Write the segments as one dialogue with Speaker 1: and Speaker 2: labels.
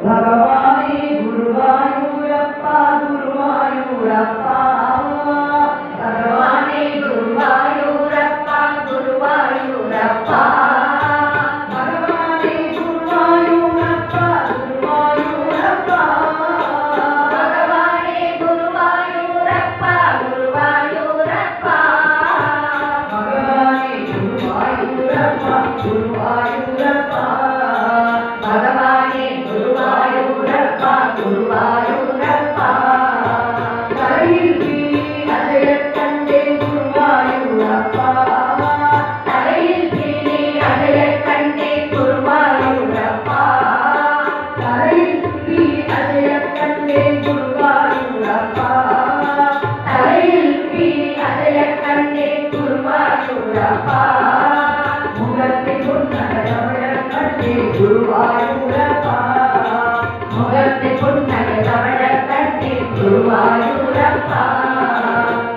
Speaker 1: ಭಗವಾನೇ ಗುರುವಾಯೂರಪ್ಪ ಗುರುವಾಯೂರಪ್ಪ ಭಗವಾನೇ ಗುರುವಾಯೂರಪ್ಪ ಗುರುವಾಯೂರಪ್ಪ ಭಗವಾನೇ ಗುರುವಾಯೂರಪ್ಪ ಗುರುವಾಯೂರಪ್ಪ ಭಗವಾನೇ ಗುರುವಾಯೂರಪ್ಪ ಗುರುವಾಯೂರಪ್ಪ ಭಗವಾನೇ ಗುರುವಾಯೂರಪ್ಪ ಗುರುವಾಯೂರಪ್ಪ ಭಗವಾನೇ ಗುರುವಾಯೂರಪ್ಪ ಗುರುವಾಯೂರಪ್ಪ தலையில் அடைய கண்டே குருவாயூரப்ப தலையில் பீலி அடைய கண்டே குருவாயூரப்ப தலையில் பீலி அடைய கண்டே குருவாயூரப்ப தலையில் பீலி அடைய கண்டே குருவாயூரப்ப முகத்தை பொன்னகை கண்டே குருவாயூரப்ப முகத்தை பொன்னகை கண்டே குருவாயூரப்ப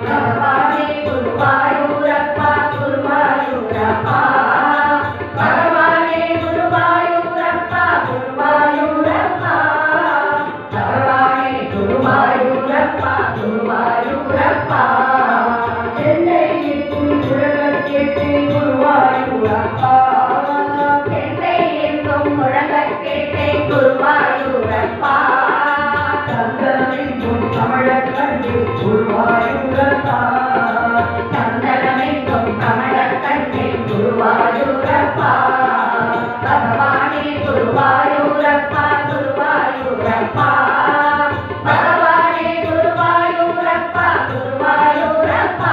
Speaker 1: பகவானே குருவாயூரப்ப குருவாயூரப்ப பகவானே குருவாயூரப்ப குருவாயூரப்ப பகவானே குருவாயூரப்ப குருவாயூரப்ப சென்னையில் முழங்கக் கேட்டேன் குருவாயூரப்ப சென்னை எங்கும் முழங்கக் கேட்டேன் குருவாயூரப்ப சந்தனமெங்கும் கமழக் கண்டேன் குருவாயூரப்ப சந்தனமெங்கும் கமழக் கண்டேன் குருவாயூரப்ப பகவானே குருவாயூரப்ப குருவாயூரப்ப பகவானே குருவாயூரப்ப குருவாயூரப்ப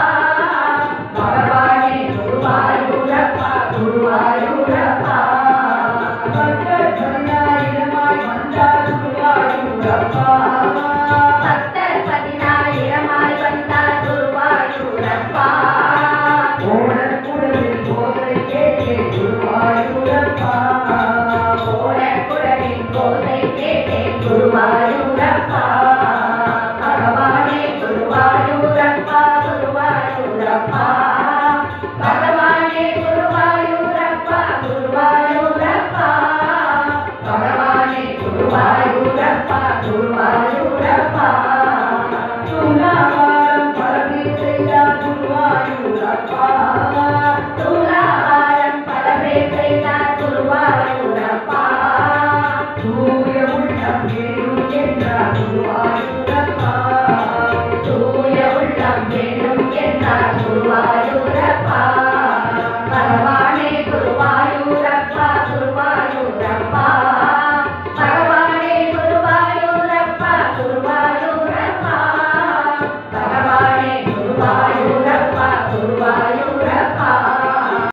Speaker 1: பகவானே குருவாயூரப்ப குருவாயூரப்ப பக்தர்கள